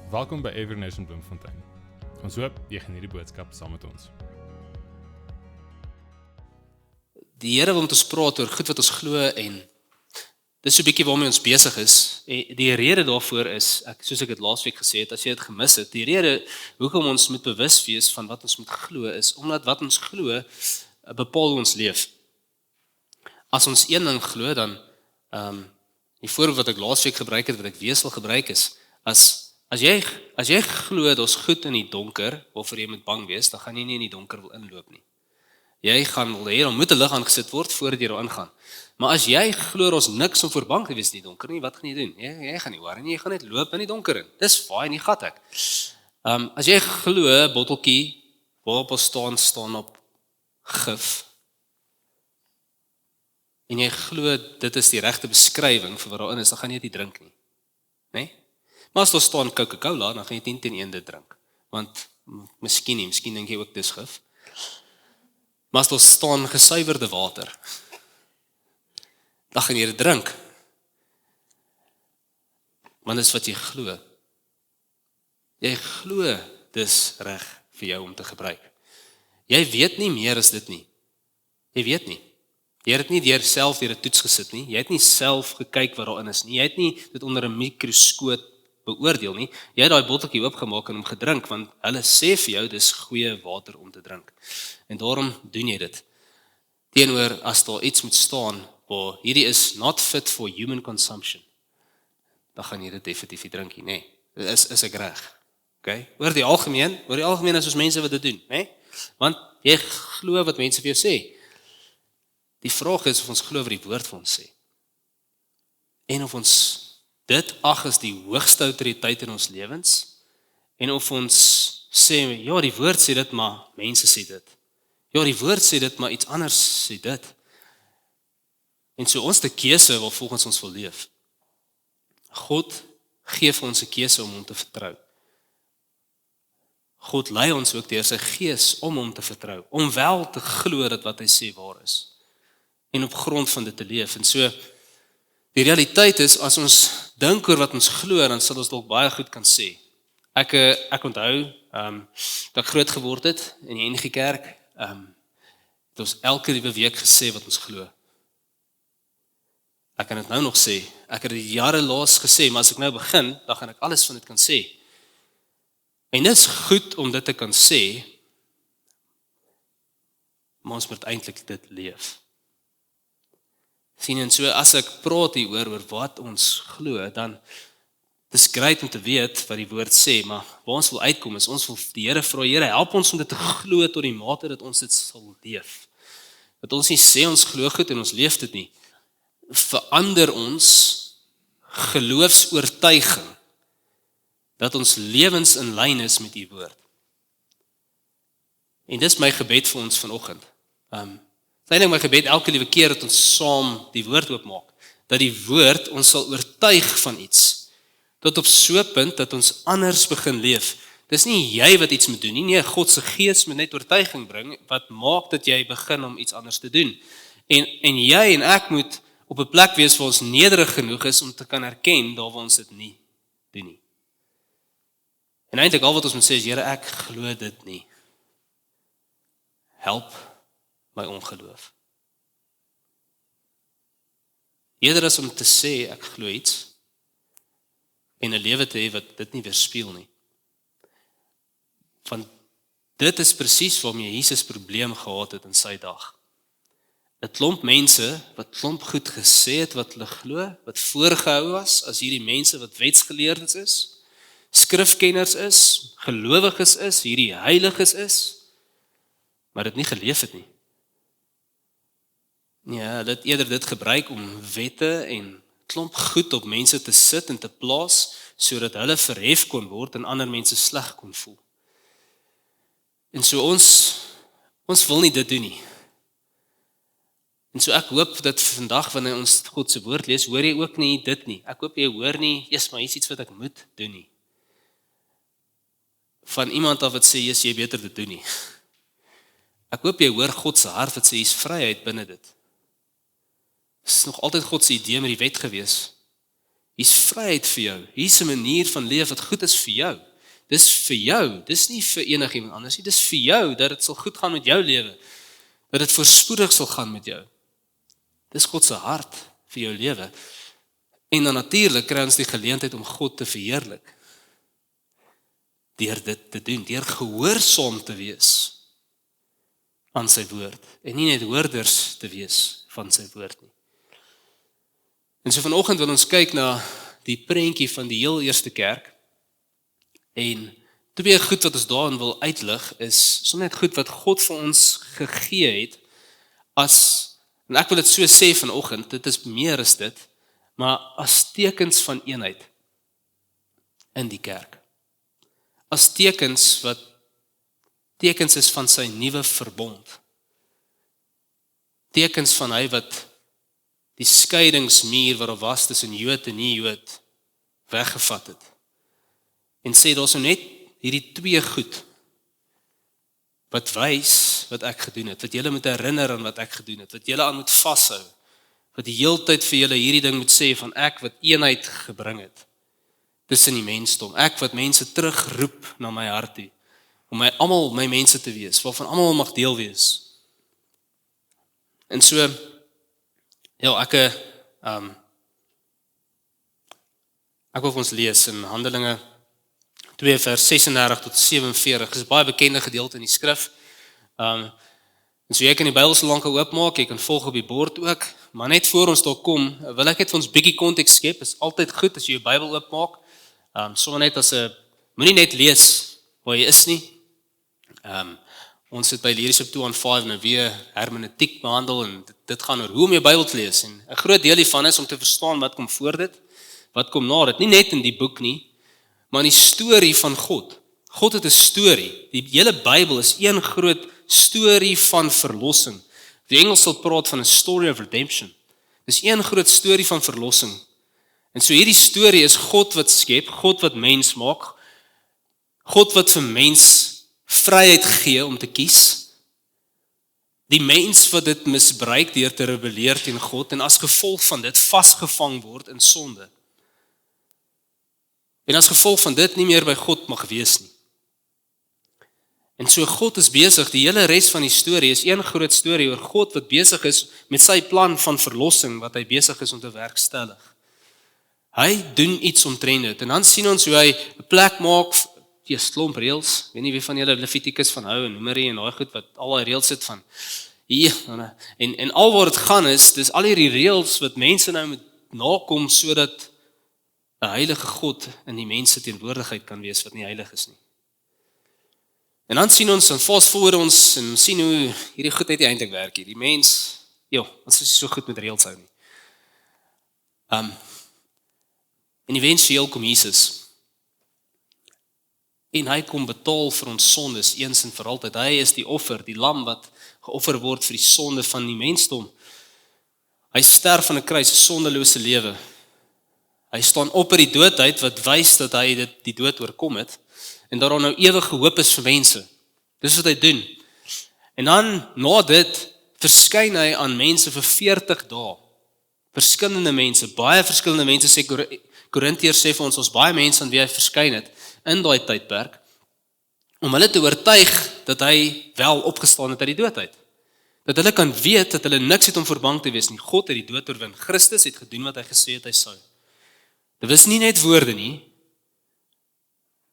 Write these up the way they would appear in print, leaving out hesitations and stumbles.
Welkom by Every Nation Bloemfontein. Ons hoop jy geniet die boodskap saam met ons. Die Here wil met ons praat oor goed wat ons glo en dis so 'n bietjie waarmee ons besig is. En die rede daarvoor is, soos ek dit laasweek gesê het, as jy dit gemis het, die rede hoekom ons moet bewus wees van wat ons moet glo is omdat wat ons glo bepaal hoe ons leef. As ons een ding glo, dan die voorbeeld wat ek laasweek gebruik het, wat ek weer sal gebruik is, as jy glo daar's goed in die donker, waarvoor jy moet bang wees, dan gaan jy nie in die donker wil inloop nie. Jy gaan wil hê, dan moet 'n lig aangesit word voordat jy daar ingaan. Maar as jy glo daar's niks om voor bang te wees in die donker nie, wat gaan jy doen? Jy gaan nie worry nie, jy gaan net loop in die donker in. Dis vaai nie gat ek. As jy glo 'n botteltjie waarop staan op gif, en jy glo dit is die regte beskrywing vir wat daarin is, dan gaan jy dit nie drink nie. Nee? Maar as daar staan Coca-Cola, dan gaan jy 10-1 dit drink. Want miskien dink jy ook dis gif. Maar as daar staan gesuiwerde water, dan gaan jy dit drink. Want dis wat jy glo. Jy glo dis reg vir jou om te gebruik. Jy weet nie meer as dit nie. Jy weet nie. Jy het dit nie deur 'n toets gesit nie. Jy het nie self gekyk wat daarin is nie. Jy het nie dit onder 'n mikroskoop beoordeel nie. Jy het daai botteltjie oopgemaak en hom gedrink, want hulle sê vir jou dis goeie water om te drink. En daarom doen jy dit. Teenoor as daar iets moet staan waar hierdie is not fit for human consumption, dan gaan jy dit definitief nie drink nie, nee. Is ek reg? Okay? Oor die algemeen is ons mense wat dit doen, nee? Want jy glo wat mense vir jou sê. Die vraag is of ons glo wat die woord vir ons sê. En of ons dit ag as die hoogste autoriteit in ons lewens, en of ons sê, ja, die woord sê dit, maar mense sê dit. Ja, die woord sê dit, maar iets anders sê dit. En so ons te keuse waar volgens ons wil leef. God gee vir ons 'n keuse om hom te vertrou. God lei ons ook deur sy gees om hom te vertrou, om wel te glo dat wat hy sê waar is. En op grond van dit te leef. En so, die realiteit is, as ons dink oor wat ons glo, dan sal ons dalk baie goed kan sê. Ek onthou, dat ek groot geword het in die NG Kerk, het ons elke liewe week gesê wat ons glo. Ek kan dit nou nog sê, ek het dit jare laas gesê, maar as ek nou begin, dan gaan ek alles van dit kan sê. En dit is goed om dit te kan sê, maar ons moet eintlik dit leef. Sien, en so as ek praat hier oor wat ons glo, dan dis great om te weet wat die woord sê, maar waar ons wil uitkom is, ons wil die Here vra, Here, help ons om dit te glo tot die mate dat ons dit sal leef. Dat ons nie sê ons glo goed en ons leef dit nie. Verander ons geloofsoortuiging, dat ons lewens in lyn is met U woord. En dis my gebed vir ons vanoggend. Eintlik my gebed elke liewe keer dat ons saam die woord oopmaak, dat die woord ons sal oortuig van iets, tot op so 'n punt dat ons anders begin leef. Dis nie jy wat iets moet doen nie, nee, God se gees moet net oortuiging bring, wat maak dat jy begin om iets anders te doen. En jy en ek moet op 'n plek wees waar ons nederig genoeg is om te kan erken daar waar ons dit nie doen nie. En eintlik al wat ons moet sê is, Here, ek glo dit nie. Help my ongeloof. Eerder as om te sê ek glo iets en 'n lewe te hê wat dit nie weerspieël nie. Want dit is presies waarmee Jesus probleem gehad het in sy dag. 'n Klomp mense wat klomp goed gesê het wat hulle glo, wat voorgehou was as hierdie mense wat wetsgeleerdes is, skrifkenners is, gelowiges is, hierdie heiliges is, maar dit nie geleef het nie. Ja, hulle het eerder dit gebruik om wette en klomp goed op mense te sit en te plaas, sodat hulle verhef kon word en ander mense sleg kon voel. En so ons wil nie dit doen nie. En so ek hoop dat vandag wanneer ons God se woord lees, hoor jy ook nie dit nie. Ek hoop jy hoor nie, eers maar hier's iets wat ek moet doen nie. Van iemand af wat sê, jy beter dit doen nie. Ek hoop jy hoor God se hart wat sê, hier's vryheid binne dit. Dit is nog altyd God se idee met die wet gewees. Hier's vryheid vir jou. Hier's 'n manier van leef wat goed is vir jou. Dis vir jou, dis nie vir enigiemand anders nie. Dis vir jou dat dit sal goed gaan met jou lewe. Dat dit voorspoedig sal gaan met jou. Dis God se hart vir jou lewe. En dan natuurlik kry ons die geleentheid om God te verheerlik. Deur dit te doen, deur gehoorsaam te wees aan sy woord. En nie net hoorders te wees van sy woord nie. En so vanoggend wil ons kyk na die prentjie van die heel eerste kerk. En twee goed wat ons daarin wil uitlig is sommer net goed wat God vir ons gegee het en ek wil dit so sê vanoggend, dit is meer as dit, maar as tekens van eenheid in die kerk. As tekens wat tekens is van sy nuwe verbond. Tekens van hy wat die skeidingsmuur wat daar was tussen Jood en nie Jood weggevat het. En sê daar's net hierdie twee goed wat wys wat ek gedoen het, wat julle moet herinner aan wat ek gedoen het, wat julle aan moet vashou, wat die heeltyd vir julle hierdie ding moet sê van ek wat eenheid gebring het tussen die mensdom, ek wat mense terugroep na my hart toe, om almal my mense te wees, waarvan almal mag deel wees. En so, ja, ek wil vir ons lees in Handelinge 2 vers 36 tot 47, dis 'n baie bekende gedeelte in die skrif. En so jy kan die Bybel so lank oopmaak, jy kan volg op die bord ook, maar net voor ons daar kom, wil ek net vir ons bietjie konteks skep. Is altyd goed as jy jou Bybel oopmaak. Sommer net moenie net lees waar jy is nie. Ons het by Leadership 2-5 nou weer hermeneutiek behandel en dit gaan oor hoe om jou Bybel te lees. En 'n groot deel hiervan is om te verstaan wat kom voor dit, wat kom na dit. Nie net in die boek nie, maar in die storie van God. God het 'n storie. Die hele Bybel is een groot storie van verlossing. Die Engels sal praat van 'n story of redemption. Dis een groot storie van verlossing. En so hierdie storie is God wat skep, God wat mens maak, God wat vir mens vryheid gee om te kies. Die mens wat dit misbruik deur te rebelleer teen God en as gevolg van dit vasgevang word in sonde. En as gevolg van dit nie meer by God mag wees nie. En so God is besig, die hele res van die storie is een groot storie oor God wat besig is met sy plan van verlossing wat hy besig is om te werkstellig. Hy doen iets omtrent dit en dan sien ons hoe hy 'n plek maak, 'n klomp reëls, weet nie wie van julle Levitikus van hou en Numeri en daai goed wat al daai reëls het van hier en al wat dit gaan is, dis al hierdie reëls wat mense nou moet nakom sodat 'n heilige God in die mense teenwoordigheid kan wees wat nie heilig is nie. En dan sien ons en fast forward ons en sien hoe hierdie goed net eintlik werk hier. Die mens, ons is so goed met reëls hou nie. En eventueel kom Jesus. En hy kom betaal vir ons sondes eens en vir altyd. Hy is die offer, die lam wat geoffer word vir die sonde van die mensdom. Hy sterf aan 'n kruis, 'n sondelose lewe. Hy staan op uit die dood uit wat wys dat hy die dood oorkom het en dat daar nou ewige hoop is vir mense. Dis wat hy doen. En dan na dit verskyn hy aan mense vir 40 dae. Verskillende mense, baie verskillende mense sê Korintiërs sê vir ons baie mense aan wie hy verskyn het in daai tydperk om hulle te oortuig dat hy wel opgestaan het uit die dood uit. Dat hulle kan weet dat hulle niks het om voor bang te wees nie. God het die dood oorwin. Christus het gedoen wat hy gesê het hy sou. Dit was nie net woorde nie.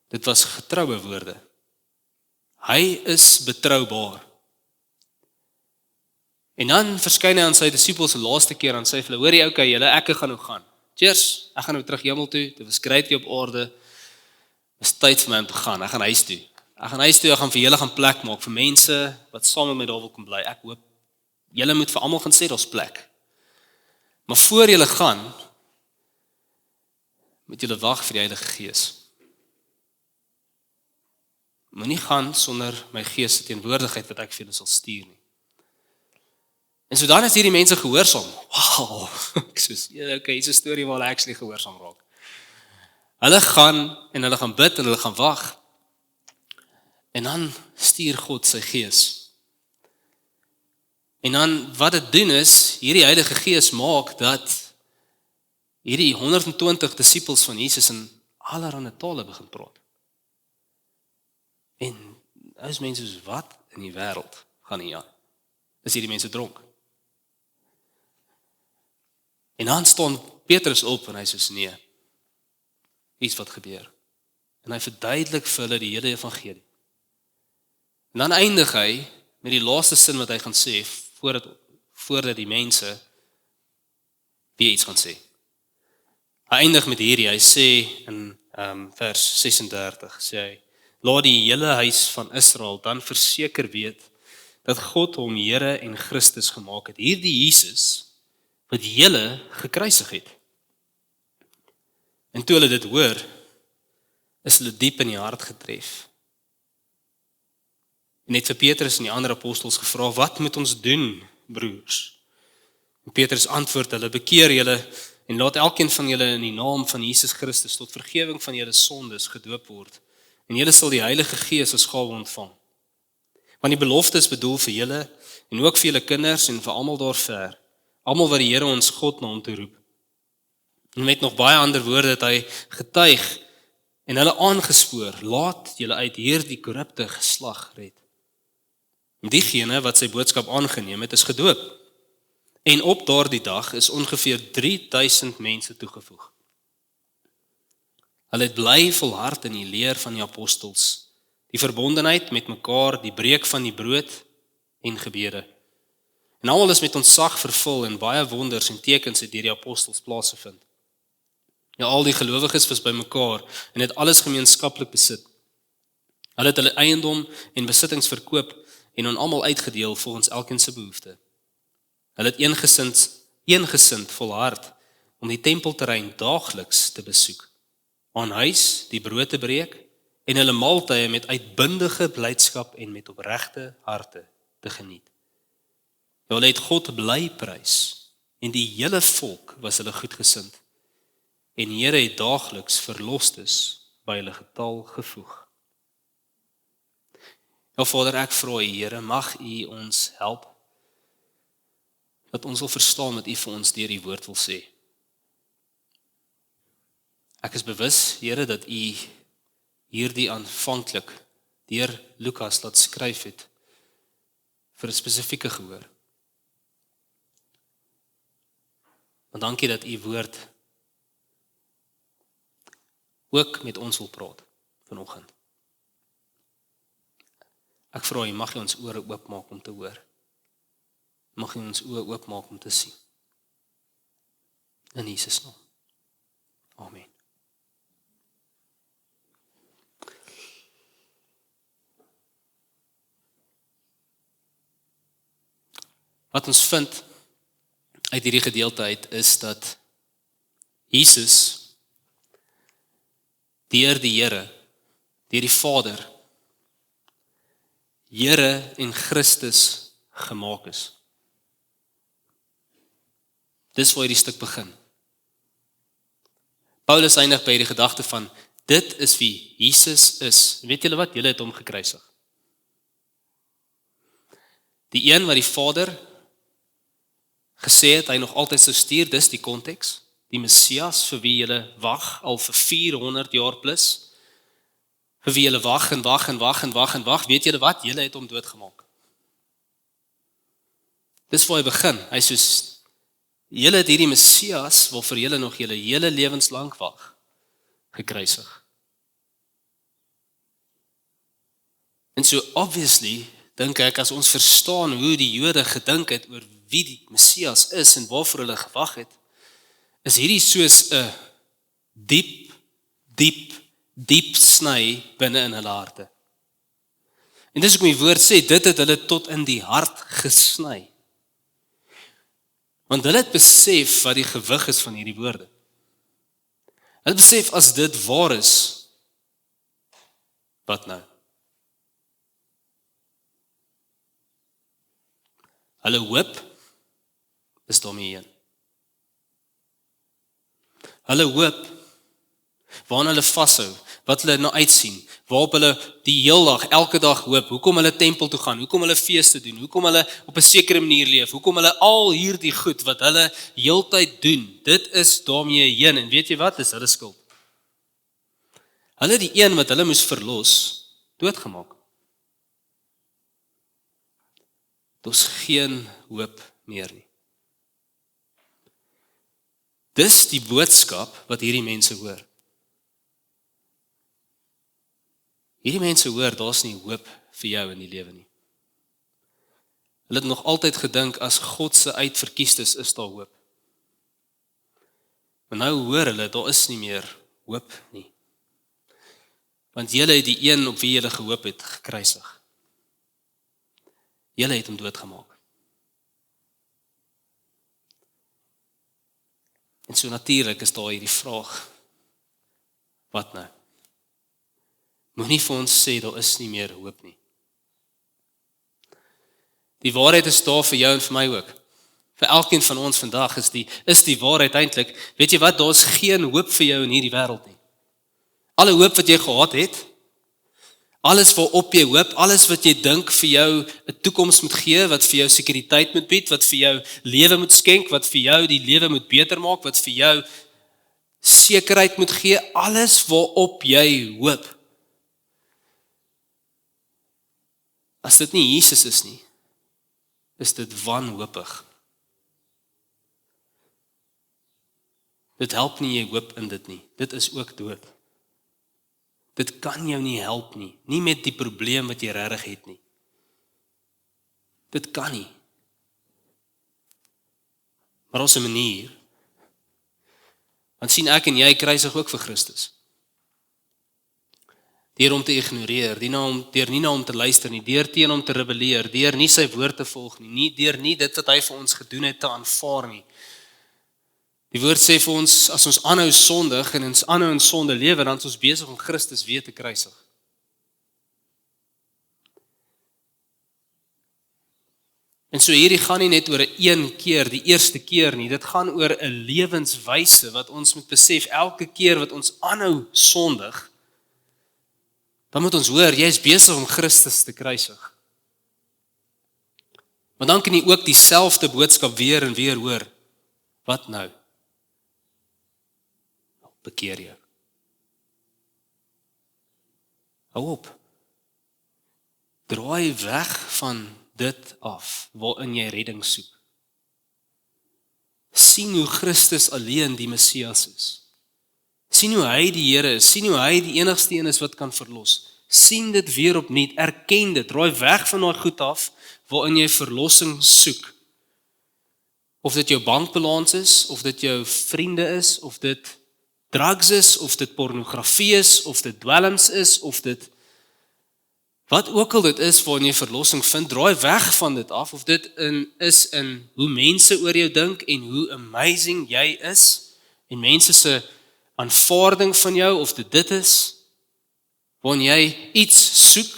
Dit was getroue woorde. Hy is betroubaar. En dan verskyn hy aan sy disippels die laaste keer en sê vir hulle, hoorie, okay, julle, ek gaan nou gaan. Cheers, ek gaan nou terug hemel toe. Dit was great hier op aarde. Dit is tyd vir my om te gaan. Ek gaan huis toe. Ek gaan vir julle gaan plek maak vir mense wat saam met my daar wil kom bly. Ek hoop julle moet vir almal gaan sê daar's plek. Maar voor julle gaan, moet julle wag vir die Heilige Gees. Moenie gaan sonder my Gees se teenwoordigheid wat ek vir julle sal stuur nie. En so dan is hierdie mense gehoorsaam. Wow, ek soos, okay, hier's 'n storie waar hulle actually gehoorsaam raak. Hulle gaan en hulle gaan bid en hulle gaan wag. En dan stuur God sy Gees. En dan wat dit doen is, hierdie Heilige Gees maak dat hierdie 120 disippels van Jesus in allerlei tale begin praat. En as mense soos, wat in die wêreld gaan hier aan? Is hierdie mense dronk? En dan staan Petrus op en hy sê, nee, iets wat gebeur. En hy verduidelik vir hulle die hele evangelie. En dan eindig hy met die laaste sin wat hy gaan sê, voordat die mense weer iets gaan sê. Hy eindig met hierdie, hy sê in vers 36, sê hy, laat die hele huis van Israel dan verseker weet, dat God hom Here en Christus gemaak het. Hierdie Jesus, wat julle gekruisig het. En toe hulle dit hoor, is hulle diep in die hart getref. En het vir Petrus en die ander apostels gevra, wat moet ons doen, broers? En Petrus antwoord hulle, bekeer julle en laat elkeen van julle in die naam van Jesus Christus tot vergewing van julle sondes gedoop word. En julle sal die Heilige Gees as gawe ontvang. Want die belofte is bedoel vir julle en ook vir julle kinders en vir almal daar ver, almal wat die Here ons God na hom toe roep. En met nog baie ander woorde het hy getuig en hulle aangespoor, laat julle uit hierdie korrupte geslag red. En diegene wat sy boodskap aangeneem het, is gedoop. En op daardie dag is ongeveer 3000 mense toegevoeg. Hulle het bly volhard in die leer van die apostels, die verbondenheid met mekaar, die breek van die brood en gebede. En almal is met ontzag vervul en baie wonders en tekens het deur die apostels plaasgevind. Ja, al die gelowiges was by mekaar en het alles gemeenskaplik besit. Hulle het hulle eiendom en besittings verkoop en aan almal uitgedeel volgens elkeen se behoefte. Hulle het eengesind volhard om die tempelterrein daagliks te besoek, aan huis die brood te breek en hulle maaltye met uitbundige blydskap en met opregte harte te geniet. Ja, hulle het God bly prys en die hele volk was hulle goedgesind. En die Here het daagliks verlostes by hulle getal gevoeg. Ja, Vader, ek vra U, Here, mag U ons help, dat ons wil verstaan wat U vir ons deur die woord wil sê. Ek is bewus, Here, dat U hierdie aanvanklik deur Lukas laat skryf het vir 'n spesifieke gehoor. Maar dankie dat U woord ook met ons wil praat vanoggend. Ek vra U, mag U ons ore oopmaak om te hoor. Mag U ons oë oopmaak om te sien. In Jesus naam. Amen. Wat ons vind uit hierdie gedeelte uit is dat Jesus deur die Here, deur die Vader, Here en Christus gemaak is. Dis waar hierdie stuk begin. Paulus eindig by die gedagte van, dit is wie Jesus is. Weet julle wat? Julle het hom gekruisig. Die een wat die Vader gesê het, hy nog altyd sou stuur, dis die konteks, die Messias vir wie julle wag al vir 400 jaar plus, vir wie julle wag en wag en wag en wag en wag, weet julle wat? Julle het hom doodgemaak. Dis waar hy begin. Hy sê, julle het hierdie Messias, waarvoor julle nog julle hele lewenslang wag, gekruisig. En so obviously, dink ek, as ons verstaan hoe die Jode gedink het oor wie die Messias is en waarvoor hulle gewag het, is hierdie soos 'n diep sny binne in hulle harte. En dis hoekom die woord sê, dit het hulle tot in die hart gesny. Want hulle het besef wat die gewig is van hierdie woorde. Hulle besef as dit waar is, wat nou? Hulle hoop is daarmee heen. Hulle hoop, waarna hulle vashou, wat hulle na uitsien, waarop hulle die heel dag, elke dag hoop, hoekom hulle tempel toe gaan, hoekom hulle feeste doen, hoekom hulle op 'n sekere manier leef, hoekom hulle al hierdie goed wat hulle heeltyd doen, dit is daarmee heen, en weet jy wat, dis hulle skuld. Hulle die een wat hulle moes verlos, doodgemaak. Daar's geen hoop meer nie. Dis die boodskap wat hierdie mense hoor. Hierdie mense hoor, daar's nie hoop vir jou in die lewe nie. Hulle het nog altyd gedink, as God se uitverkiestes is daar hoop. Maar nou hoor hulle, daar is nie meer hoop nie. Want julle het die een op wie julle gehoop het, gekruisig. Julle het hom doodgemaak. En so natuurlik is daar hierdie vraag, wat nou? Moenie vir ons sê, daar is nie meer hoop nie. Die waarheid is daar vir jou en vir my ook. Vir elkeen van ons vandag is die waarheid eintlik, weet jy wat, daar is geen hoop vir jou in hierdie wêreld nie. Alle hoop wat jy gehad het, alles waarop jy hoop, alles wat jy dink vir jou 'n toekoms moet gee, wat vir jou sekuriteit moet bied, wat vir jou lewe moet skenk, wat vir jou die lewe moet beter maak, wat vir jou sekerheid moet gee, alles waarop jy hoop. As dit nie Jesus is nie, is dit wanhoopig. Dit help nie jy hoop in dit nie, dit is ook dood. Dit kan jou nie help nie, nie met die probleem wat jy regtig het nie. Dit kan nie. Maar ons 'n manier. Want sien ek en jy kruisig ook vir Christus. Deur hom te ignoreer, deur nie na hom te luister nie, deur teen hom te rebelleer, deur nie sy woord te volg nie, deur nie dit wat hy vir ons gedoen het te aanvaar nie. Die woord sê vir ons, as ons aanhou sondig en ons aanhou in sonde lewe, dan is ons besig om Christus weer te kruisig. En so hierdie gaan nie net oor 'n een keer, die eerste keer nie, dit gaan oor 'n lewenswyse wat ons moet besef, elke keer wat ons aanhou sondig, dan moet ons hoor, jy is besig om Christus te kruisig. Maar dan kan jy ook dieselfde boodskap weer en weer hoor. Wat nou? Bekeer jou. Hou op. Draai weg van dit af, waarin jy redding soek. Sien hoe Christus alleen die Messias is. Sien hoe hy die Here is, sien hoe hy die enigste een is wat kan verlos. Sien dit weer opnuut, erken dit, draai weg van daai goed af, waarin jy verlossing soek. Of dit jou bankbalans is, of dit jou vriende is, of dit drugs is, of dit pornografie is, of dit dwelms is, of dit wat ook al dit is waarin jy verlossing vind, draai weg van dit af, of dit is in hoe mense oor jou dink en hoe amazing jy is, en mense se aanvaarding van jou, of dit is, waarin jy iets soek,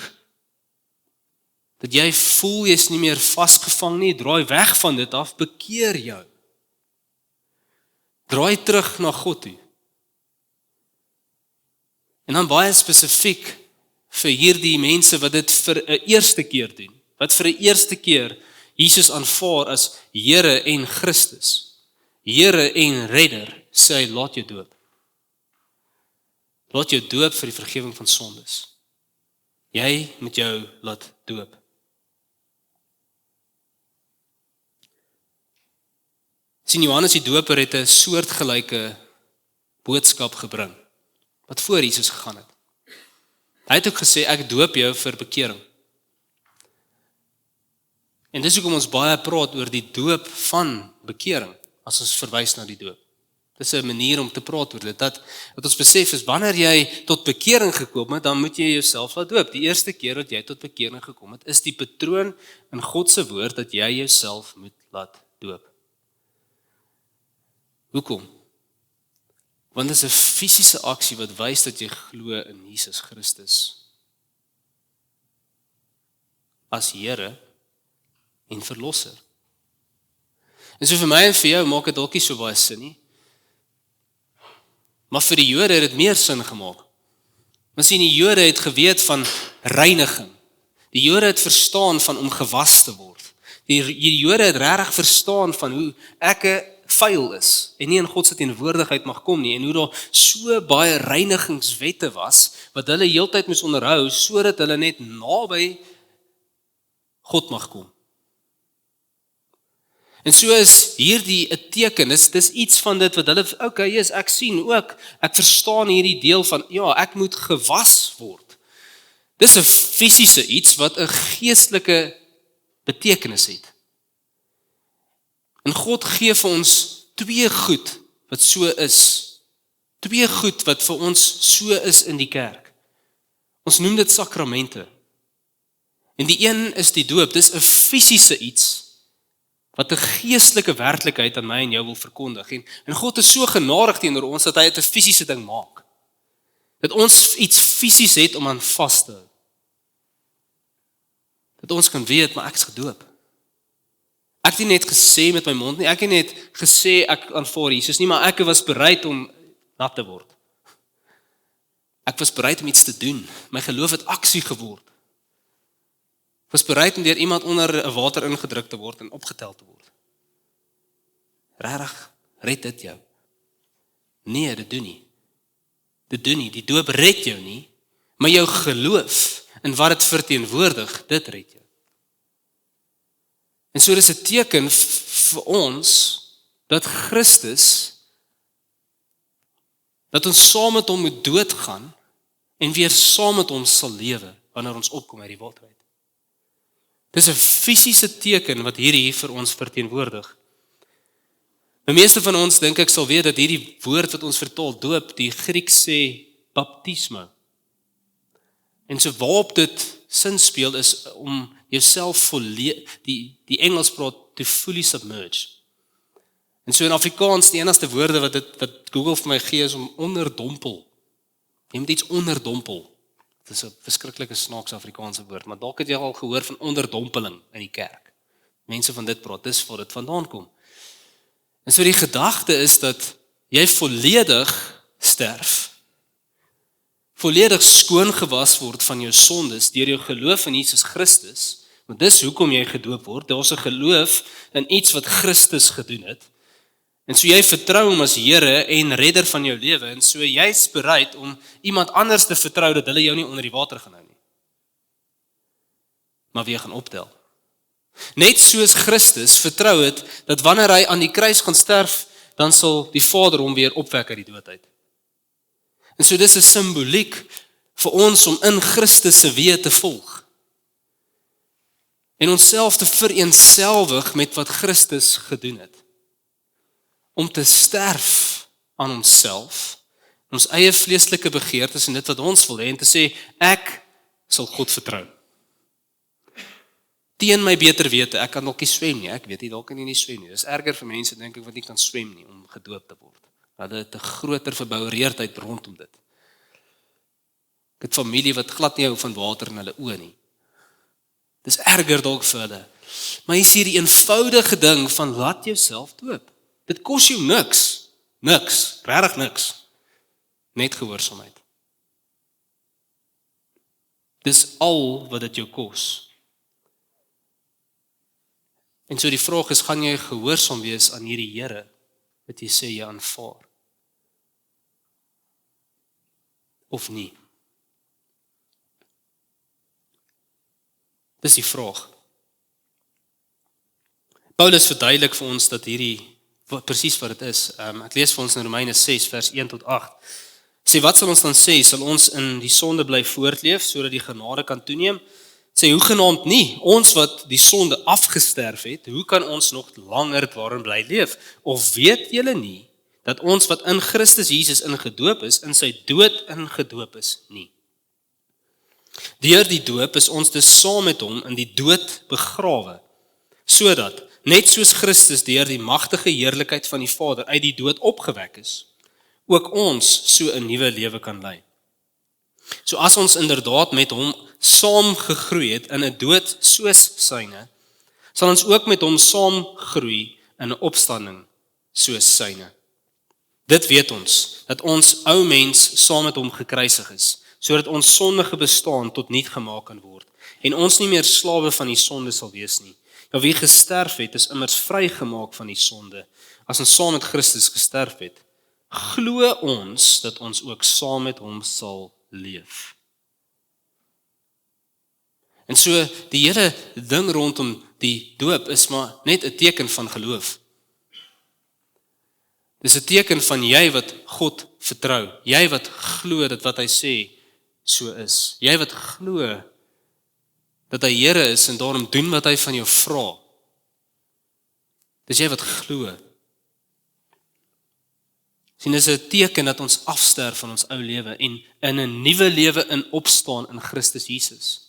dat jy voel jy is nie meer vasgevang nie, draai weg van dit af, bekeer jou. Draai terug na God toe. En dan baie spesifiek vir hierdie mense wat dit vir 'n eerste keer doen, wat vir 'n eerste keer Jesus aanvaar as Here en Christus, Here en Redder, sê hy, laat jou doop. Laat jou doop vir die vergifnis van sondes. Jy moet jou laat doop. Sien, Johannes die Doper het 'n soortgelyke boodskap gebring, wat voor Jesus gegaan het. Hy het ook gesê, ek doop jou vir bekering. En dis hoekom ons baie praat oor die doop van bekering, as ons verwys na die doop. Dis 'n manier om te praat oor dit, dat ons besef is, wanneer jy tot bekering gekom het, dan moet jy jouself laat doop. Die eerste keer wat jy tot bekering gekom het, is die patroon in God se woord, dat jy jouself moet laat doop. Hoekom? Want dit is 'n fisiese aksie wat wys dat jy glo in Jesus Christus as Here en Verlosser. En so vir my en vir jou maak dit dalk nie so baie sin nie. Maar vir die Jode het dit meer sin gemaak. Maar sien, die Jode het geweet van reiniging. Die Jode het verstaan van om gewas te word. Die Jode het regtig verstaan van hoe ek vuil is en nie in God se teenwoordigheid mag kom nie en hoe daar so baie reinigingswette was wat hulle heeltyd moes onderhou sodat hulle net naby God mag kom. En so is hierdie 'n teken, dis iets van dit wat hulle, okay, yes, ek sien ook, ek verstaan hierdie deel van, ja, ek moet gewas word. Dis 'n fisiese iets wat 'n geestelike betekenis het. En God gee vir ons twee goed wat so is. Twee goed wat vir ons so is in die kerk. Ons noem dit sakramente. En die een is die doop, dis 'n fisiese iets wat 'n geestelike werklikheid aan my en jou wil verkondig. En God is so genadig teenoor ons dat hy dit 'n fisiese ding maak. Dat ons iets fisies het om aan vas te hou. Dat ons kan weet, maar ek is gedoop. Ek het nie net gesê met my mond nie, ek het net gesê ek aanvaar Jesus nie, maar ek was bereid om nat te word. Ek was bereid om iets te doen. My geloof het aksie geword. Ek was bereid om deur iemand onder 'n water ingedruk te word en opgetel te word. Regtig, red dit jou? Nee, dit doen nie. Dit doen nie, die doop red jou nie, maar jou geloof en wat dit verteenwoordig, dit red jou. En so dis 'n teken vir ons dat Christus, dat ons saam met hom moet doodgaan en weer saam met hom sal lewe wanneer ons opkom uit die water uit. Dis 'n fisiese teken wat hierdie vir ons verteenwoordig. Die meeste van ons dink ek sal weet dat hierdie woord wat ons vertaal doop, die Grieks sê baptismo. En so waarop dit sin speel is om jouself die Engels praat to fully submerge. En so in Afrikaans die enigste woorde wat Google vir my gee is om onderdompel. Jy moet iets onderdompel. Dit is 'n verskriklike snaakse Afrikaanse woord, maar dalk het jy al gehoor van onderdompeling in die kerk. Mense van dit praat, dis waar dit vandaan kom. En so die gedagte is dat jy volledig sterf. Volledig skoon gewas word van jou sondes deur jou geloof in Jesus Christus. Want dis hoekom jy gedoop word. Daar's 'n geloof in iets wat Christus gedoen het. En so jy vertrou hom as Here en redder van jou lewe en so jy's bereid om iemand anders te vertrou dat hulle jou nie onder die water gaan hou nie. Maar wie gaan optel? Net soos Christus vertrou het dat wanneer hy aan die kruis gaan sterf, dan sal die Vader hom weer opwek uit die dood uit. En so dis 'n simboliek vir ons om in Christus se weë te volg. En onsself te vereenselwig met wat Christus gedoen het. Om te sterf aan onsself, ons eie vleeslike begeertes en dit wat ons wil hê en te sê, ek sal God vertrou. Teen my beter wete, ek kan dalk nie swem nie, ek weet nie, dalk kan jy nie swem nie. Dis erger vir mense, dink ek, wat nie kan swem nie, om gedoop te word. Hulle het 'n groter verboureerdheid rondom dit. Ek het familie wat glad nie hou van water in hulle oë nie. Dis erger dalk vir hulle. Maar jy sien die eenvoudige ding van laat jouself doop. Dit kos jou niks. Niks, regtig niks. Net gehoorsaamheid. Dis al wat dit jou kos. En so die vraag is, gaan jy gehoorsaam wees aan hierdie Here wat jy sê jy aanvaar? Of nie? Dis die vraag. Paulus verduidelik vir ons dat hierdie presies wat dit is. Ek lees vir ons in Romeine 6 vers 1 tot 8. Sê wat sal ons dan sê? Sal ons in die sonde bly voortleef sodat die genade kan toeneem? Sê hoegenaamd nie. Ons wat die sonde afgesterf het, hoe kan ons nog langer daarin bly leef? Of weet julle nie dat ons wat in Christus Jesus ingedoop is, in sy dood ingedoop is nie? Deur die doop is ons dus saam met hom in die dood begrawe, sodat net soos Christus deur die magtige heerlikheid van die Vader uit die dood opgewek is, ook ons so 'n nuwe lewe kan lei. So as ons inderdaad met hom saam gegroei het in 'n dood soos syne, sal ons ook met hom saam groei in 'n opstanding soos syne. Dit weet ons, dat ons ou mens saam met hom gekruisig is, sodat ons sondige bestaan tot niet gemaak kan word en ons nie meer slawe van die sonde sal wees nie. Ja, wie gesterf het, is immers vrygemaak van die sonde, as ons saam met Christus gesterf het. Glo ons dat ons ook saam met hom sal leef. En so, die hele ding rondom die doop is maar net 'n teken van geloof. Dis 'n teken van jy wat God vertrou, jy wat glo dat wat hy sê so is, jy wat glo dat hy Here is en daarom doen wat hy van jou vra. Dis jy wat glo. Sien, dis 'n teken dat ons afsterf van ons ou lewe en in 'n nuwe lewe in opstaan in Christus Jesus.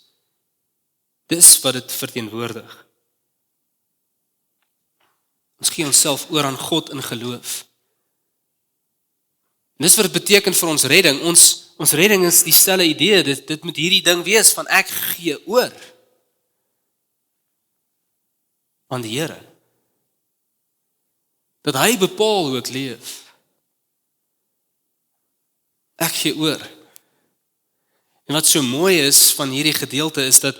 Dis wat dit verteenwoordig. Ons gee onsself oor aan God in geloof. En dis wat dit beteken vir ons redding. Ons redding is dieselfde idee. Dit moet hierdie ding wees van ek gee oor aan die Here. Dat hy bepaal hoe ek leef. Ek gee oor. En wat so mooi is van hierdie gedeelte is dat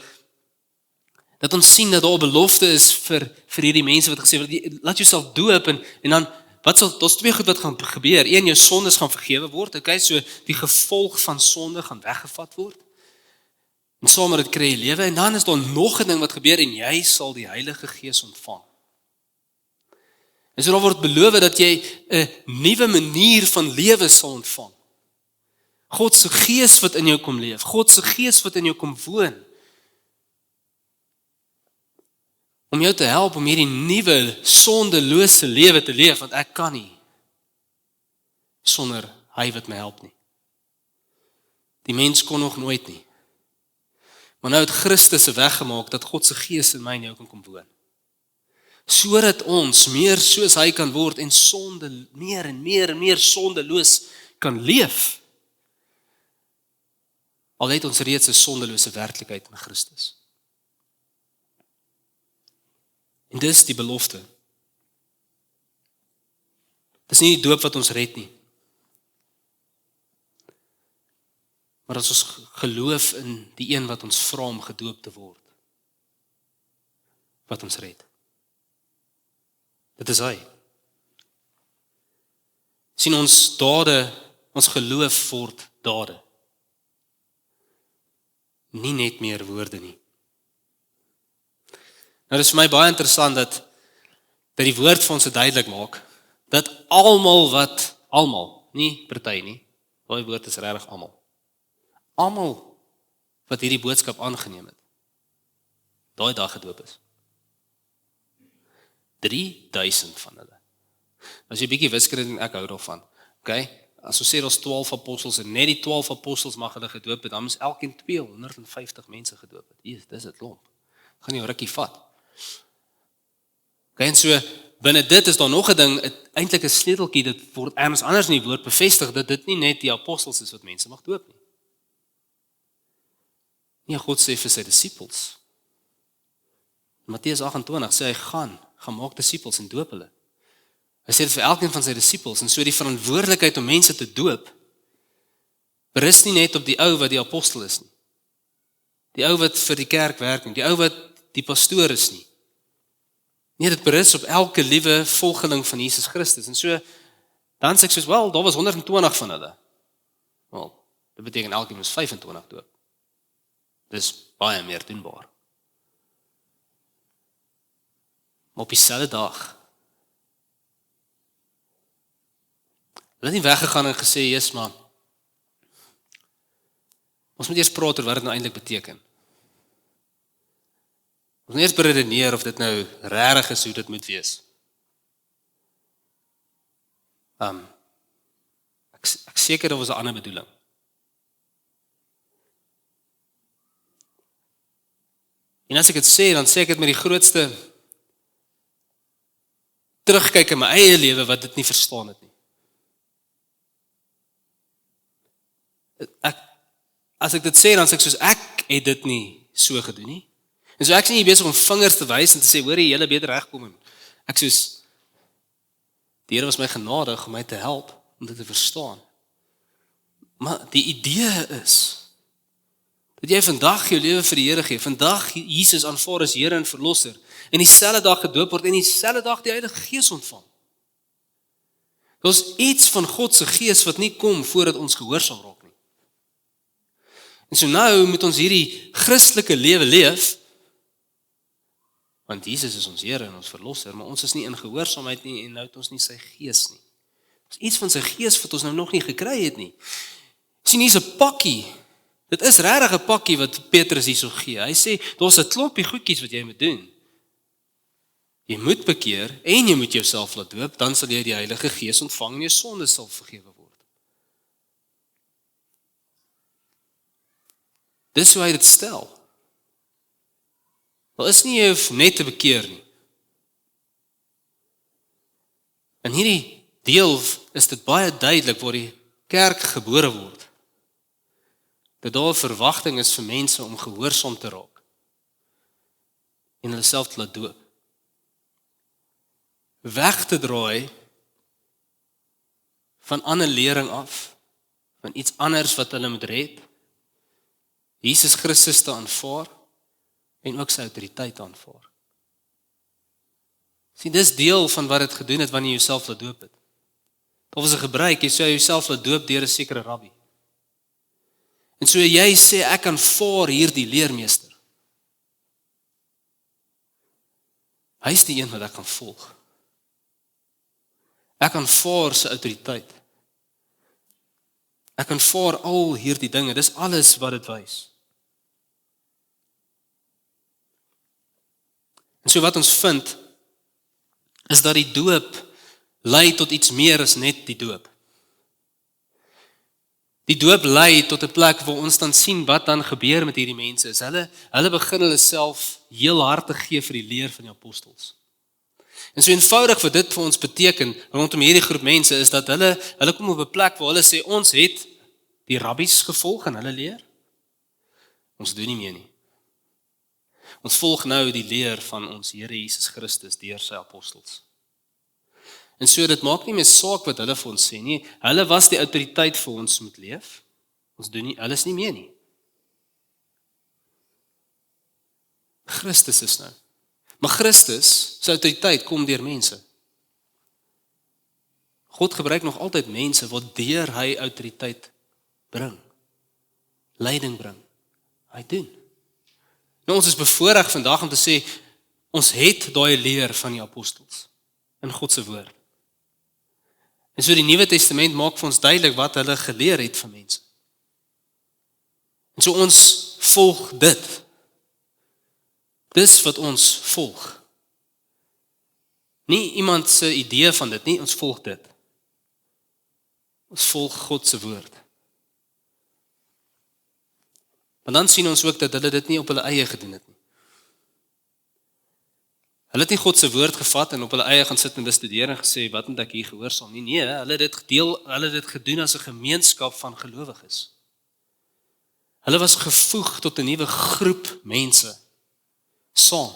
ons sien dat daar 'n belofte is vir hierdie mense wat gesê word, laat jouself doop en dan daar's twee goed wat gaan gebeur. Een, jou sondes gaan vergewe word. Okay, so die gevolg van sonde gaan weggevat word. En saam met dit kry jy lewe en dan is daar nog 'n ding wat gebeur en jy sal die Heilige Gees ontvang. En so daar word beloof dat jy 'n nuwe manier van lewe sal ontvang. God se Gees wat in jou kom leef, God se Gees wat in jou kom woon. Om jou te help om hierdie nuwe sondelose lewe te leef, want ek kan nie sonder hy wat my help nie. Die mens kon nog nooit nie. Maar nou het Christus se weg gemaak dat God se Gees in my en jou kan kom woon. Sodat ons meer soos hy kan word en sonde meer en meer sondeloos kan leef. Al het ons reeds 'n sondelose werklikheid in Christus. En dis die belofte. Dis nie die doop wat ons red nie. Maar as ons geloof in die een wat ons vra om gedoop te word, wat ons red. Dit is hy. Sien ons dade, ons geloof word dade. Nie net meer woorde nie. Nou, dit is vir my baie interessant dat die woord vir ons het duidelik maak, dat almal, nie party nie, daai woord is regtig almal wat hierdie boodskap aangeneem het, daai dag gedoop is. 3000 van hulle. As jy bietjie wiskunde en ek hou daarvan, okay? As ons sê daar's 12 apostels en net die 12 apostels mag hulle gedoop het, dan is elkeen 250 mense gedoop het. Dis 'n klomp. Gaan nie 'n rukkie vat. Okay, en so binne dit is daar nog 'n ding, eintlik 'n sleuteltjie, dit word ergens anders in die woord bevestig dat dit nie net die apostels is wat mense mag doop nie. Nee, God sê vir sy disippels. Matteus 28 sê hy gaan maak disippels en doop hulle. Hy sê dit vir elkeen van sy disippels en so die verantwoordelikheid om mense te doop berus nie net op die ou wat die apostel is nie. Die ou wat vir die kerk werk nie, die ou wat die pastoor is nie. Nee, dit berus op elke liewe volgeling van Jesus Christus. En so, dan sê ek soos, wel, daar was 120 van hulle. Wel, dit beteken elkeen was 25 doop. Dis baie meer doenbaar. Maar op dieselfde dag, hulle het nie weggegaan en gesê, Jesus, maar ons moet eers praat oor wat dit nou eintlik beteken. Ons moet eers beredeneer of dit nou regtig is hoe dit moet wees. Ek seker daar was 'n ander bedoeling. En as ek dit sê, dan sê ek dit met die grootste terugkyk in my eie lewe wat dit nie verstaan het nie. As ek dit sê, dan sê ek soos ek het dit nie so gedoen nie. En so ek is nie besig om vingers te wys en te sê, hoor jy hele beter regkom en ek soos die Here was my genadig om my te help om dit te verstaan. Maar die idee is Dat jy vandag jou lewe vir die Here gee, vandag Jesus aanvaar as Here en Verlosser, en dieselfde dag gedoop word en dieselfde dag die Heilige Gees ontvang. Daar's iets van God se Gees wat nie kom voordat ons gehoorsaam raak nie. En so nou moet ons hierdie Christelike lewe leef, want Jesus is ons Here en ons Verlosser, maar ons is nie in gehoorsaamheid nie en nou het ons nie sy Gees nie. Daar's iets van sy Gees wat ons nou nog nie gekry het nie. Sien, hier's 'n pakkie. Dit is regtig 'n pakkie wat Petrus hierso gee. Hy sê, daar's 'n klompie goedjies wat jy moet doen. Jy moet bekeer en jy moet jouself laat doop, dan sal jy die Heilige Gees ontvang en jou sondes sal vergewe word. Dis hoe hy dit stel. Wel is nie jy hoef net te bekeer nie. In hierdie deel is dit baie duidelik waar die kerk gebore word. Dat daar 'n verwagting is vir mense om gehoorsaam te raak en hulle self te laat doop. Weg te draai van ander lering af, van iets anders wat hulle moet red, Jesus Christus te aanvaar en ook sy autoriteit aanvaar. Sien, dis deel van wat dit gedoen het wanneer jy jouself laat doop het. Daar was 'n gebruik, jy sou jouself laat doop deur 'n sekere rabbi. En so jy sê, ek aanvaar hierdie leermeester. Hy is die een wat ek kan volg. Ek aanvaar sy autoriteit. Ek aanvaar al hierdie dinge, dis alles wat dit wys. En so wat ons vind, is dat die doop lei tot iets meer as net die doop. Die doop lei tot 'n plek waar ons dan sien wat dan gebeur met hierdie mense. Is hulle begin hulle self heel hard te gee vir die leer van die apostels. En so eenvoudig wat dit vir ons beteken rondom hierdie groep mense is dat hulle kom op 'n plek waar hulle sê ons het die rabbies gevolg en hulle leer. Ons doen nie meer nie. Ons volg nou die leer van ons Here Jesus Christus deur sy apostels. En so dit maak nie meer saak wat hulle vir ons sê nie. Hulle was die autoriteit vir ons moet leef. Ons doen nie, hulle is nie meer nie. Christus is nou. Maar Christus, sy autoriteit kom deur mense. God gebruik nog altyd mense wat deur hy autoriteit bring. Leiding bring. Hy doen. Nou ons is bevoorreg vandag om te sê, ons het daai leer van die apostels in God se woord. En so die Nuwe Testament maak vir ons duidelik wat hulle geleer het vir mense. En so ons volg dit. Dis wat ons volg. Nie iemand se idee van dit nie, ons volg dit. Ons volg God se woord. Maar dan sien ons ook dat hulle dit nie op hulle eie gedoen het nie. Hulle het nie God se woord gevat en op hulle eie gaan sit en bestudeer en gesê, wat moet ek hier gehoorsaam nie? Nee, hulle het dit gedoen as 'n gemeenskap van gelowiges. Hulle was gevoeg tot 'n nuwe groep mense, saam.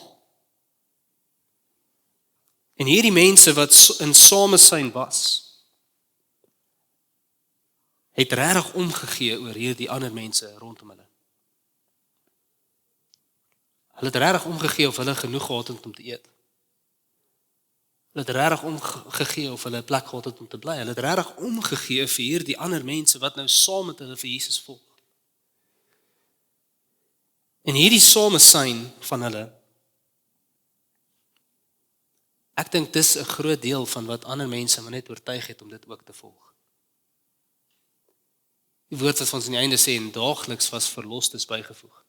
En hierdie mense wat in samesyn was, het regtig omgegee oor hierdie ander mense rondom hulle. Hulle het regtig omgegee of hulle genoeg gehad het om te eet. Hulle het regtig omgegee of hulle 'n plek gehad het om te bly. Hulle het regtig omgegee vir hierdie ander mense wat nou saam met hulle vir Jesus volg. En hierdie samesyn van hulle, ek dink dis 'n groot deel van wat ander mense maar net oortuig het om dit ook te volg. Die woord wat ons aan die einde sê, en daagliks was verlostes bygevoeg.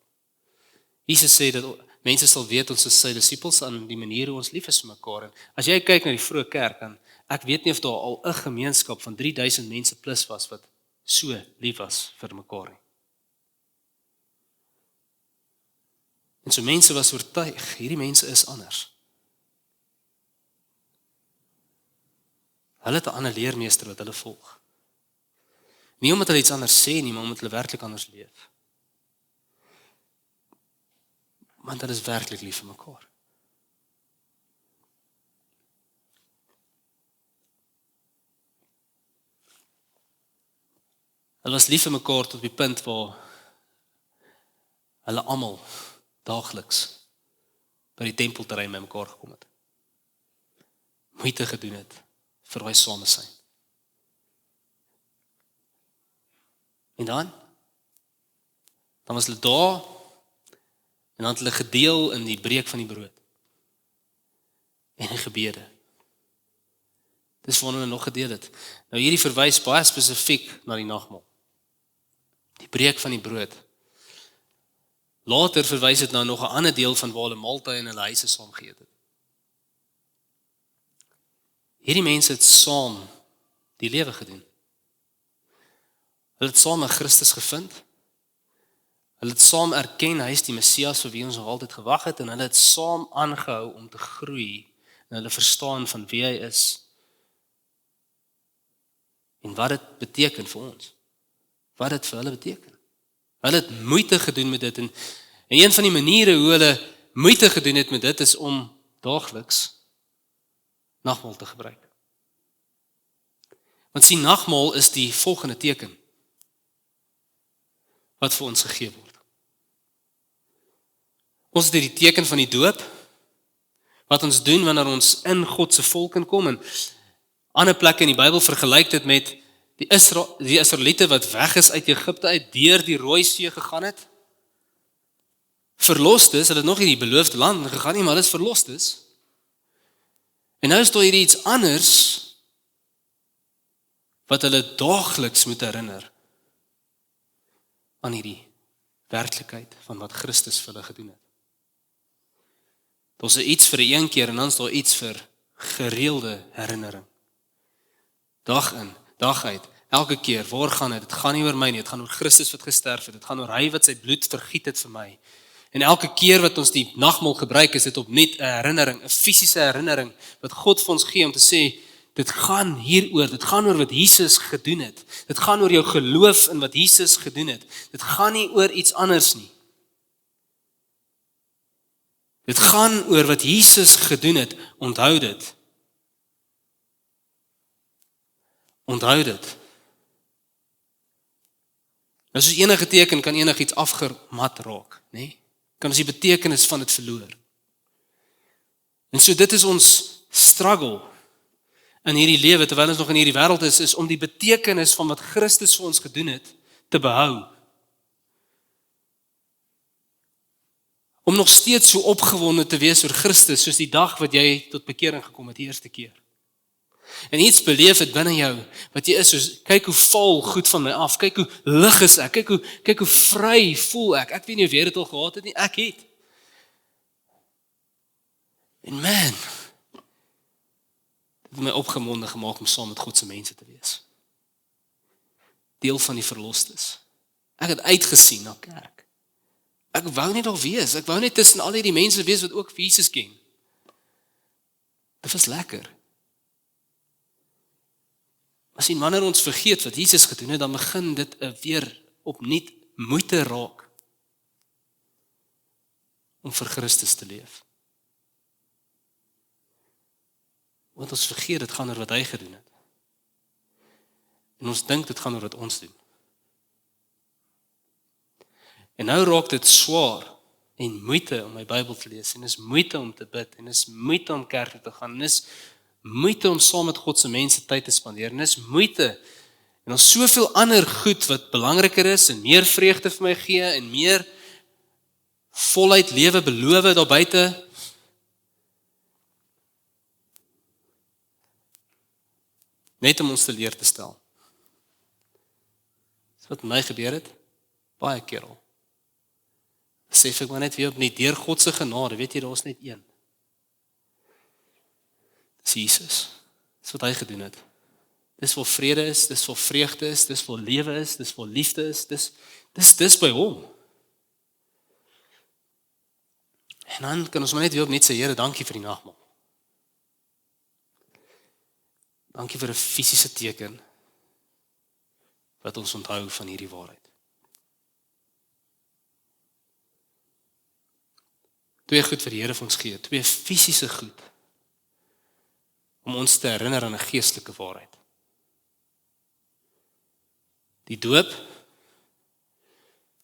Jesus sê dat mense sal weet ons is sy disippels aan die manier hoe ons lief is vir mekaar. En as jy kyk na die vroeë kerk, dan ek weet nie of daar al 'n gemeenskap van 3000 mense plus was wat so lief was vir mekaar nie. En so mense was oortuig, hierdie mense is anders. Hulle het 'n ander leermeester wat hulle volg. Nie omdat hulle iets anders sê nie, maar omdat hulle werklik anders leef. Want hulle is werklik lief vir mekaar. Hulle was lief vir mekaar tot die punt waar hulle almal daagliks by die tempelterrein by mekaar gekom het. Moeite gedoen het vir daai samesyn. En dan was hulle daar en dan het hulle gedeel in die breek van die brood en in gebede. Dis waarna hulle nog gedeel het. Nou hierdie verwys baie spesifiek na die nagmaal. Die breek van die brood. Later verwys dit nou nog 'n ander deel van waar hulle maaltye in hulle huise saam geëet het. Hierdie mense het saam die lewe gedoen. Hulle het saam met Christus gevind. Hulle het saam erken hy is die Messias vir wie ons nog altyd gewag het en hulle het saam aangehou om te groei en hulle verstaan van wie hy is en wat dit beteken vir ons. Wat dit vir hulle beteken. Hulle het moeite gedoen met dit en een van die maniere hoe hulle moeite gedoen het met dit is om daagliks nagmaal te gebruik. Want sien, nagmaal is die volgende teken wat vir ons gegee word. Ons het die teken van die doop wat ons doen wanneer ons in God se volk inkom en ander plekke in die Bybel vergelyk dit met die Israeliete wat weg is uit Egipte uit deur die Rooi See gegaan het. Verlostes, hulle het nog nie die beloofde land gegaan nie, maar hulle is verlostes. En nou is daar hier iets anders wat hulle daagliks moet herinner aan hierdie werklikheid van wat Christus vir hulle gedoen het. Daar's iets vir 'n een keer en dan is daar iets vir gereelde herinnering. Dag in, dag uit, elke keer, waar gaan dit? Dit gaan nie oor my nie, dit gaan oor Christus wat gesterf het, dit gaan oor hy wat sy bloed vergiet het vir my. En elke keer wat ons die nagmaal gebruik, is dit opnuut 'n herinnering, 'n fisiese herinnering wat God vir ons gee om te sê, dit gaan hieroor, dit gaan oor wat Jesus gedoen het. Dit gaan oor jou geloof in wat Jesus gedoen het. Dit gaan nie oor iets anders nie. Dit gaan oor wat Jesus gedoen het. Onthou dit. Onthou dit. Nou soos enige teken kan enigiets afgemat raak, nê? Kan ons die betekenis van dit verloor. En so dit is ons struggle in hierdie lewe terwyl ons nog in hierdie wêreld is om die betekenis van wat Christus vir ons gedoen het te behou. Om nog steeds so opgewonde te wees oor Christus soos die dag wat jy tot bekering gekom het die eerste keer. En iets beleef het binne jou wat jy is soos kyk hoe val goed van my af, kyk hoe lig is ek, kyk hoe vry voel ek. Ek weet nie of jy dit al gehad het nie, ek het. En man, dit het my opgewonde gemaak om saam met God se mense te wees. Deel van die verlostes. Ek het uitgesien na kerk. Ek wou nie daar wees, ek wou net tussen al hierdie mense wees wat ook vir Jesus ken. Dit was lekker. Maar sien, wanneer ons vergeet wat Jesus gedoen het, dan begin dit weer opnuut moeite raak om vir Christus te leef. Want ons vergeet dit gaan oor wat hy gedoen het. En ons dink dit gaan oor wat ons doen. En nou raak dit swaar en moeite om my Bybel te lees en is moeite om te bid en is moeite om kerk toe te gaan en is moeite om saam met God se mense tyd te spandeer en is moeite en ons soveel ander goed wat belangriker is en meer vreugde vir my gee en meer voluit lewe beloof daar buite. Net om ons te leer te stel. Dis wat met my gebeur het, baie keer al. Besef ek maar net weer opnuut, deur God se genade, weet jy, daar is net een. Dis Jesus. Dis wat hy gedoen het. Dis waar vrede is, dis waar vreugde is, dis waar lewe is, dis waar liefde is, dis by hom. En dan kan ons maar net weer opnuut sê, Here, dankie vir die nagmaal. Dankie vir 'n fisiese teken wat ons onthou van hierdie waarheid. Twee goed vir die Here vir ons gee, twee fisiese goed om ons te herinner aan 'n geestelike waarheid. Die doop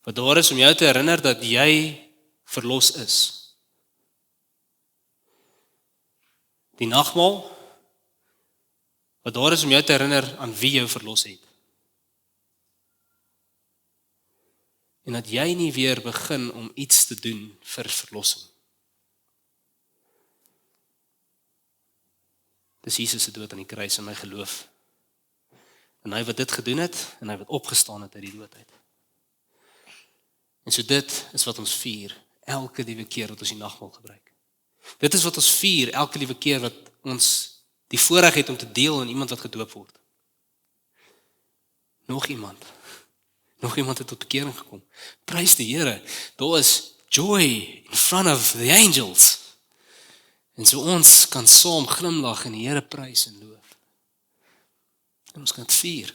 Wat daar is om jou te herinner dat jy verlos is. Die nagmaal, wat daar is om jou te herinner aan wie jou verlos het. En dat jy nie weer begin om iets te doen vir verlossing. Dis Jesus se dood aan die kruis in my geloof. En hy wat dit gedoen het, en hy wat opgestaan het uit die dood uit. En so dit is wat ons vier, elke liewe keer wat ons die nagmaal gebruik. Dit is wat ons vier, elke liewe keer wat ons die voorreg het om te deel in iemand wat gedoop word. Nog iemand het tot bekering gekom. Prys die Here, daar is joy in front of the angels. En so ons kan saam glimlag en die Here prys en loof. En ons kan dit vier.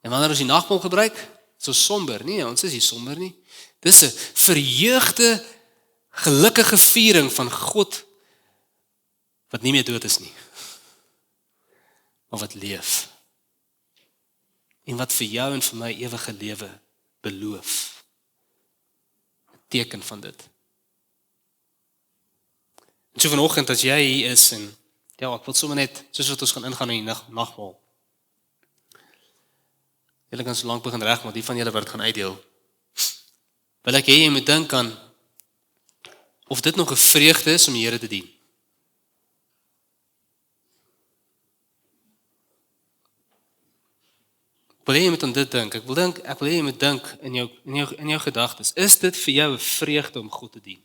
En wanneer ons die nagmaal gebruik, is ons somber. Nee, ons is nie somber nie. Dis 'n verheugde, gelukkige viering van God wat nie meer dood is nie, maar wat leef. En wat vir jou en vir my ewige lewe beloof. 'n Teken van dit. En so vanoggend as jy hier is en ja, ek wil sommer net, soos wat ons gaan ingaan in die nagmaal. Julle kan so lank begin regmaak, die van julle wat gaan uitdeel. Wil ek hê jy moet dink aan of dit nog 'n vreugde is om die Here te dien. Ek wil hê jy moet aan dit dink. Ek wil hê jy moet dink in jou gedagtes. Is dit vir jou 'n vreugde om God te dien?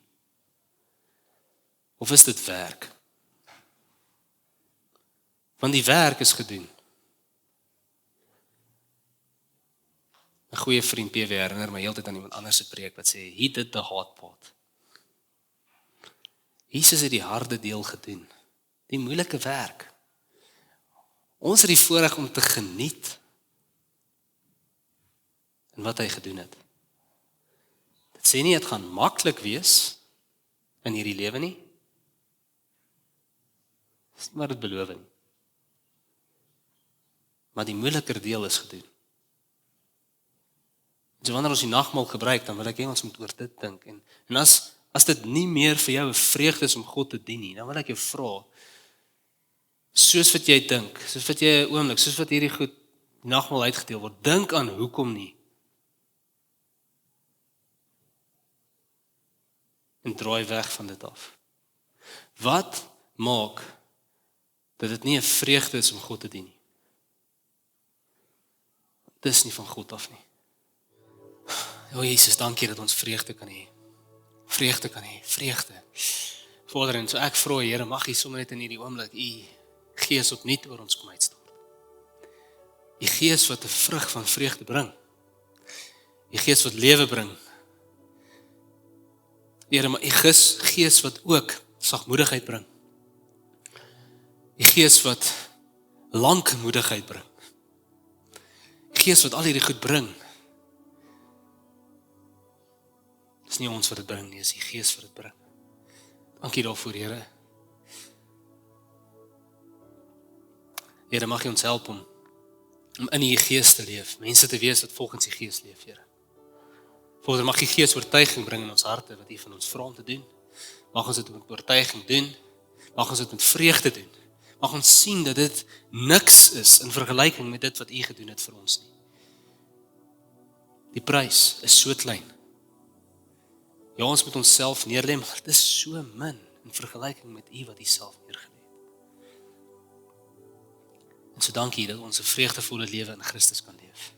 Of is dit werk? Want die werk is gedoen. 'n Goeie vriend PW herinner my heeltyd aan iemand anders se preek wat sê, he did the hard part. Jesus het die harde deel gedoen. Die moeilike werk. Ons het die voorreg om te geniet en wat hy gedoen het. Dit sê nie, dit gaan maklik wees in hierdie lewe nie. Dis nie maar dit beloof nie. Maar die moeiliker deel is gedoen. So wanneer ons die nagmaal gebruik, dan wil ek hê ons moet oor dit dink. En as dit nie meer vir jou 'n vreugde is om God te dien nie, dan wil ek jou vra, soos wat jy dink, soos wat jy 'n oomblik, soos wat hierdie goed nagmaal uitgedeel word, dink aan hoekom nie. En draai weg van dit af. Wat maak dat dit nie 'n vreugde is om God te dien nie? Dit is nie van God af nie. O Jesus, dankie dat ons vreugde kan hê. Vreugde kan hê, vreugde. Vader, en so ek vra Here, mag U sommer net in hierdie oomblik U Gees opnuut oor ons kom uitstort. U Gees wat 'n vrug van vreugde bring. U Gees wat lewe bring. Here, maar U Gees wat ook sagmoedigheid bring. U Gees wat lankmoedigheid bring. Gees wat al hierdie goed bring. Dis nie ons wat dit bring nie, dis die Gees wat dit bring. Dankie daarvoor, Here. Here, mag U ons help om in U Gees te leef, mense te wees wat volgens U Gees leef, Here. Vader, mag U Gees oortuiging bring in ons harte wat U van ons vra om te doen. Mag ons dit met oortuiging doen. Mag ons dit met vreugde doen. Mag ons sien dat dit niks is in vergelyking met dit wat U gedoen het vir ons nie. Die prys is so klein. Ja, ons moet onsself neerlê, maar dit is so min in vergelyking met U wat U self neergelê het. En so dankie dat ons 'n vreugdevolle lewe in Christus kan leef.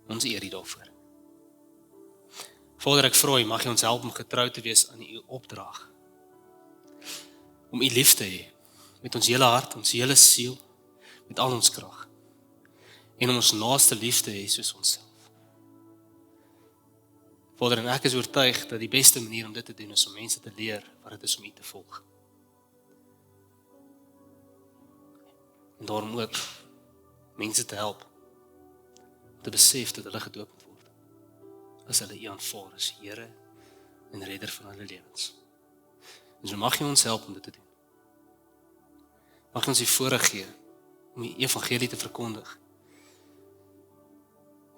Ons eer U daarvoor. Vader, ek vra U, mag U ons help om getrou te wees aan U opdrag. Om U lief te hê, met ons hele hart, ons hele siel, met al ons krag. En om ons naaste lief te hê soos onsself. Vader, en ek is oortuig dat die beste manier om dit te doen is om mense te leer wat dit is om U te volg. En daarom ook mense te help te besef dat hulle gedoop moet word. As hulle U aanvaar as Here en Redder van hulle lewens. En so mag U ons help om dit te doen. Mag ons die voorreg gee om die evangelie te verkondig.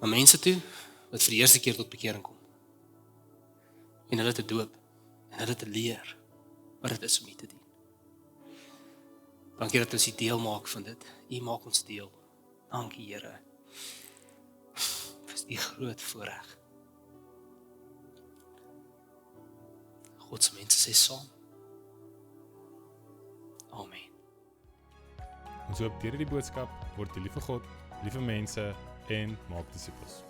na mense toe wat vir die eerste keer tot bekering kom. En hulle te doop en hulle te leer wat dit is om U te dien. Dankie dat ons die deel maak van dit. U maak ons deel. Dankie Here. Dis die groot voorreg. God se mense sê saam. Amen. Ons hoop deur hierdie boodskap word jy lief vir God, lief vir mense en maak disippels.